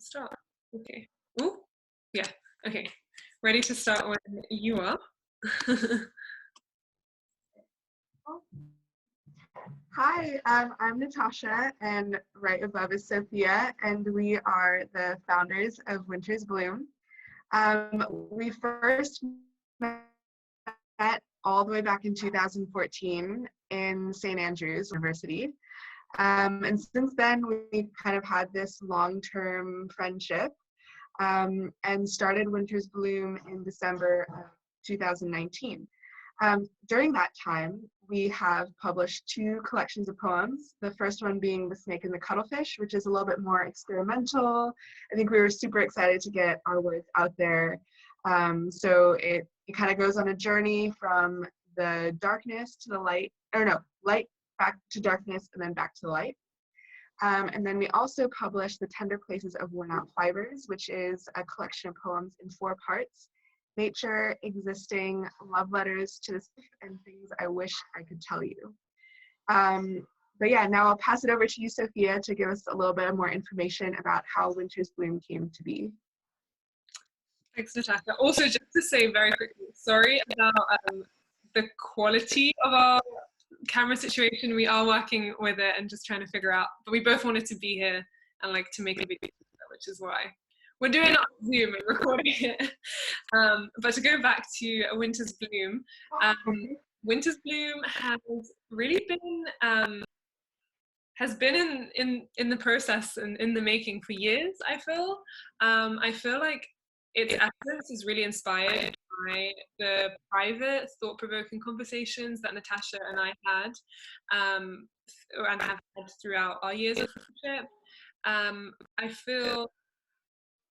Start. Okay. Ooh, yeah. Okay. Ready to start when you are. Hi, I'm Natasha, and right above is Sophia, and we are the founders of Winter's Bloom. We first met all the way back in 2014 in St. Andrews University. And since then, we've kind of had this long-term friendship and started Winter's Bloom in December of 2019. During that time, we have published 2 collections of poems, the first one being The Snake and the Cuttlefish, which is a little bit more experimental. I think we were super excited to get our work out there. So it kind of goes on a journey from the darkness to the light, or no, light back to darkness and then back to the light. And then we also published The Tender Places of Worn Out Fibers, which is a collection of poems in 4 parts: nature, existing, love letters to the sea, and things I wish I could tell you. But yeah, now I'll pass it over to you, Sophia, to give us a little bit more information about how Winter's Bloom came to be. Thanks, Natasha. Also, just to say very quickly, sorry about the quality of our camera situation. We are working with it and just trying to figure out, but we both wanted to be here and like to make a video, which is why we're doing it on Zoom and recording it. But to go back to Winter's Bloom, Winter's Bloom has really been in the process and in the making for years. I feel like its essence is really inspired by the private, thought-provoking conversations that Natasha and I had and have had throughout our years of friendship. I feel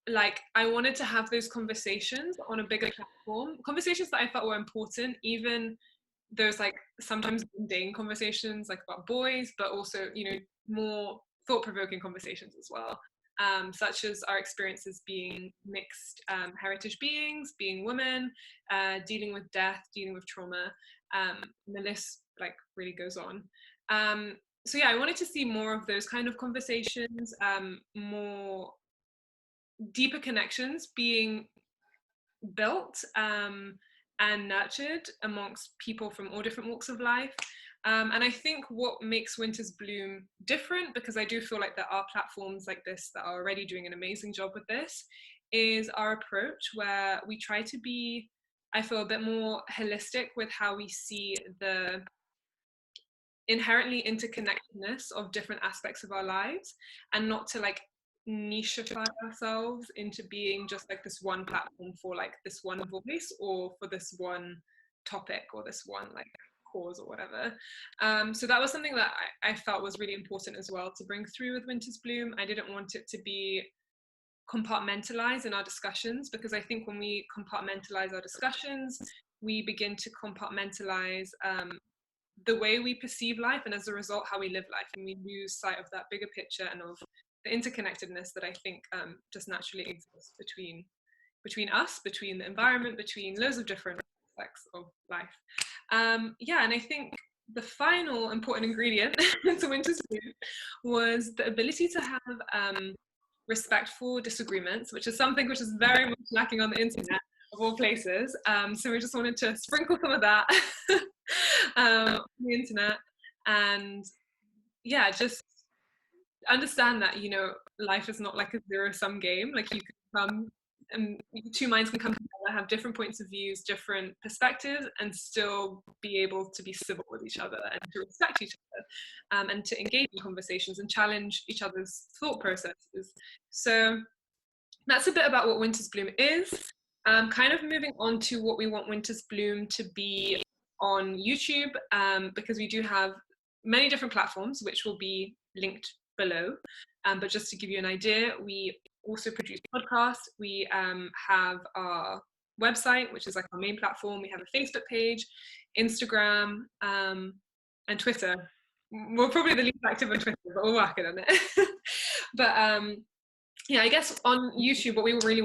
like I wanted to have those conversations on a bigger platform, conversations that I felt were important, even those like sometimes mundane conversations like about boys, but also, you know, more thought-provoking conversations as well, such as our experiences being mixed heritage beings, being women, dealing with death, dealing with trauma, and the list like really goes on. So yeah, I wanted to see more of those kind of conversations, more deeper connections being built and nurtured amongst people from all different walks of life. And I think what makes Winter's Bloom different, because I do feel like there are platforms like this that are already doing an amazing job with this, is our approach where we try to be, I feel, a bit more holistic with how we see the inherently interconnectedness of different aspects of our lives, and not to like nicheify ourselves into being just like this one platform for like this one voice or for this one topic or this one like cause or whatever. So that was something that I felt was really important as well to bring through with Winter's Bloom. I didn't want it to be compartmentalized in our discussions, because I think when we compartmentalize our discussions, we begin to compartmentalize the way we perceive life, and as a result how we live life, and we lose sight of that bigger picture and of the interconnectedness that I think just naturally exists between us, between the environment, between loads of different aspects of life. Yeah, and I think the final important ingredient to Winter's Bloom was the ability to have respectful disagreements, which is something which is very much lacking on the internet of all places. So we just wanted to sprinkle some of that on the internet, and yeah, just understand that, you know, life is not like a zero-sum game. Like, you can come and 2 minds can come together, have different points of views, different perspectives, and still be able to be civil with each other and to respect each other, and to engage in conversations and challenge each other's thought processes. So that's a bit about what Winter's Bloom is. Kind of moving on to what we want Winter's Bloom to be on YouTube, because we do have many different platforms which will be linked below. But just to give you an idea, we also produce podcasts. We have our website, which is like our main platform. We have a Facebook page, Instagram, and Twitter. We're probably the least active on Twitter, but we're working on it. But yeah, I guess on YouTube, what we really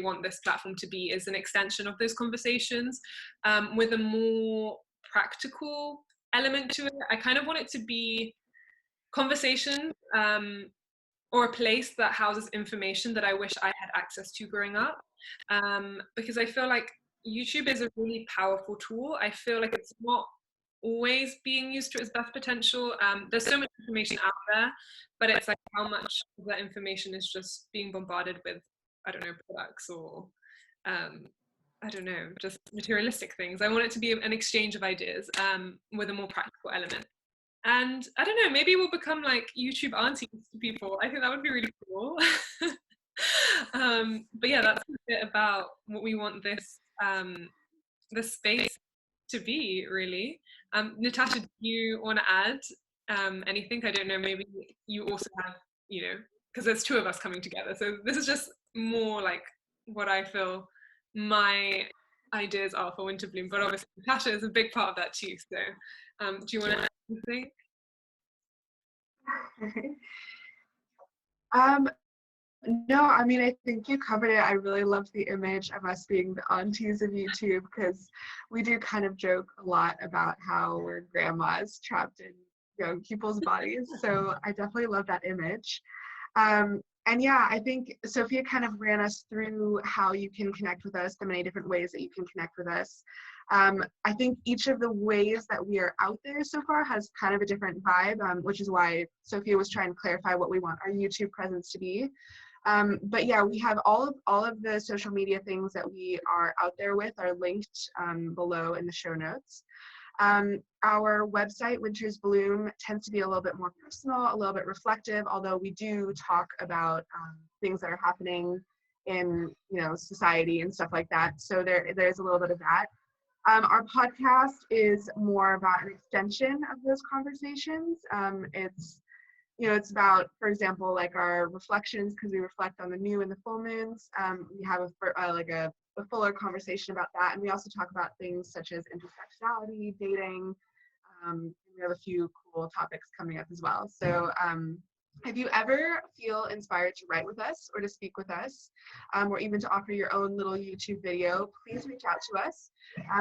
want this platform to be is an extension of those conversations, with a more practical element to it. I kind of want it to be conversations or a place that houses information that I wish I had access to growing up. Because I feel like YouTube is a really powerful tool. I feel like it's not always being used to its best potential. There's so much information out there, but it's like how much of that information is just being bombarded with, I don't know, products or um, I don't know, just materialistic things. I want it to be an exchange of ideas with a more practical element. And I don't know, maybe we'll become like YouTube aunties to people. I think that would be really cool. But yeah, that's a bit about what we want this space to be, really. Natasha, do you want to add anything? I don't know, maybe you also have, you know, because there's two of us coming together. So this is just more like what I feel my ideas are for Winter Bloom, but obviously Natasha is a big part of that too. So do you want to add anything? Um, no, I mean, I think you covered it. I really loved the image of us being the aunties of YouTube, because we do kind of joke a lot about how we're grandmas trapped in young people's bodies. So I definitely love that image. And yeah, I think Sophia kind of ran us through how you can connect with us, the many different ways that you can connect with us. I think each of the ways that we are out there so far has kind of a different vibe, which is why Sophia was trying to clarify what we want our YouTube presence to be. But yeah, we have all of the social media things that we are out there with are linked below in the show notes. Our website, Winter's Bloom, tends to be a little bit more personal, a little bit reflective, although we do talk about things that are happening in, you know, society and stuff like that. So there's a little bit of that. Our podcast is more about an extension of those conversations. It's about, for example, like our reflections, because we reflect on the new and the full moons. We have a fuller conversation about that. And we also talk about things such as intersectionality, dating. We have a few cool topics coming up as well. So if you ever feel inspired to write with us or to speak with us, or even to offer your own little YouTube video, please reach out to us.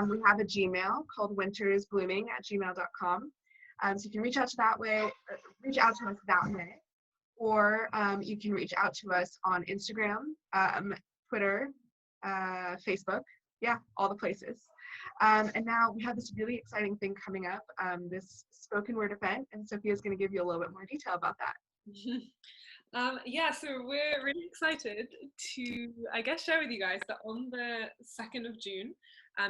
We have a Gmail called wintersblooming@gmail.com. So you can reach out to us that way, or you can reach out to us on Instagram, Twitter, Facebook, yeah, all the places. And now we have this really exciting thing coming up, this spoken word event, and Sophia's going to give you a little bit more detail about that. Yeah, so we're really excited to, I guess, share with you guys that on the 2nd of June,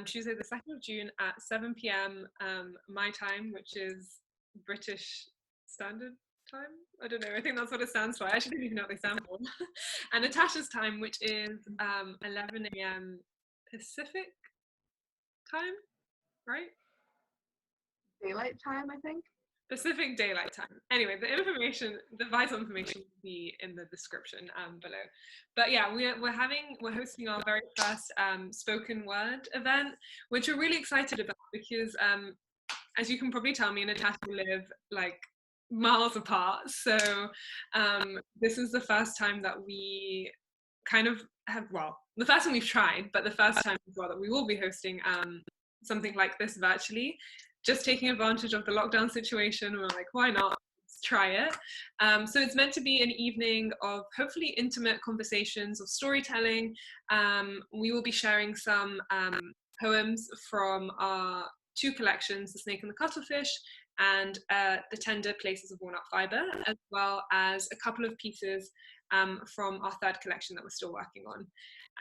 Tuesday the 2nd of June at 7 p.m. My time, which is British Standard Time. I don't know, I think that's what it stands for. I actually don't even know what they stand for. And Natasha's time, which is 11 a.m. Pacific time, right? Daylight time, I think. Pacific Daylight Time. Anyway, the vital information will be in the description below. But yeah, we're hosting our very first spoken word event, which we're really excited about because, as you can probably tell, me and Natasha live like miles apart. So this is the first time that we kind of the first time we've tried, but the first time as well that we will be hosting something like this virtually. Just taking advantage of the lockdown situation, we're like, why not? Let's try it. So it's meant to be an evening of hopefully intimate conversations, of storytelling. We will be sharing some poems from our two collections, The Snake and the Cuttlefish and The Tender Places of Worn Out Fibre, as well as a couple of pieces from our third collection that we're still working on.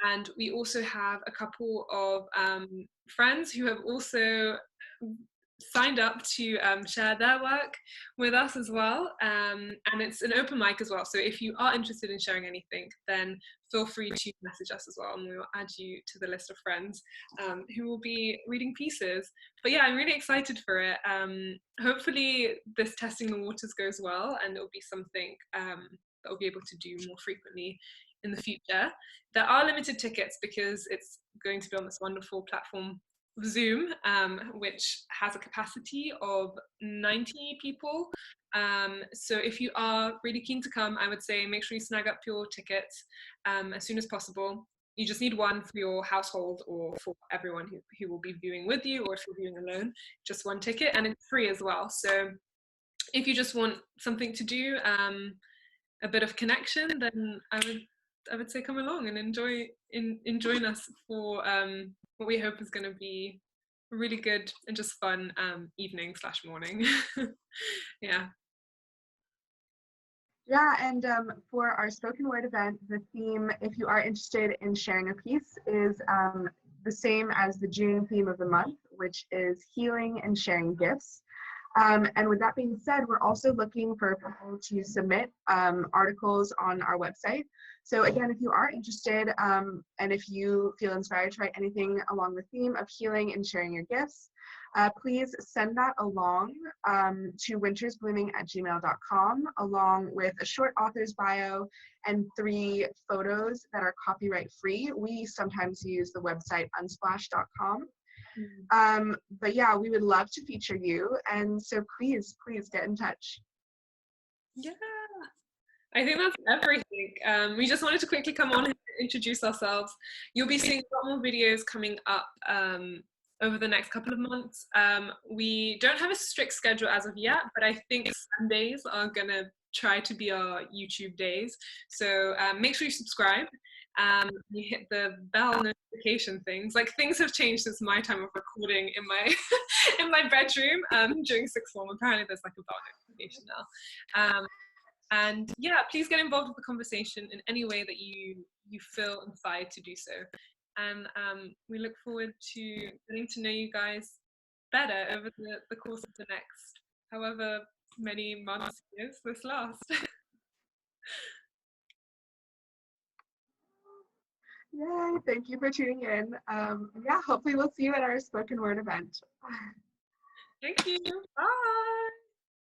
And we also have a couple of friends who have also signed up to share their work with us as well, and it's an open mic as well, so if you are interested in sharing anything, then feel free to message us as well, and we will add you to the list of friends who will be reading pieces. But yeah, I'm really excited for it. Hopefully this testing the waters goes well, and it will be something that we'll be able to do more frequently in the future. There are limited tickets because it's going to be on this wonderful platform Zoom, which has a capacity of 90 people. So if you are really keen to come, I would say make sure you snag up your tickets as soon as possible. You just need one for your household or for everyone who will be viewing with you, or if you're viewing alone, just one ticket, and it's free as well. So if you just want something to do, a bit of connection, then I would say come along and join us for what we hope is going to be a really good and just fun evening / morning. Yeah. Yeah, and for our spoken word event, the theme, if you are interested in sharing a piece, is the same as the June theme of the month, which is healing and sharing gifts. And with that being said, we're also looking for people to submit articles on our website. So again, if you are interested and if you feel inspired to write anything along the theme of healing and sharing your gifts, please send that along to wintersblooming@gmail.com, along with a short author's bio and 3 photos that are copyright free. We sometimes use the website unsplash.com. But yeah, we would love to feature you, and so please get in touch. Yeah, I think that's everything. We just wanted to quickly come on and introduce ourselves. You'll be seeing a lot more videos coming up over the next couple of months. We don't have a strict schedule as of yet, but I think Sundays are gonna try to be our YouTube days. So make sure you subscribe. You hit the bell notification things. Like, things have changed since my time of recording in my in my bedroom during sixth form. Apparently there's like a bell notification now. And yeah, please get involved with the conversation in any way that you feel inspired to do so. And we look forward to getting to know you guys better over the course of the next however many months years this lasts. Yay, thank you for tuning in. Yeah, hopefully we'll see you at our spoken word event. Thank you. Bye.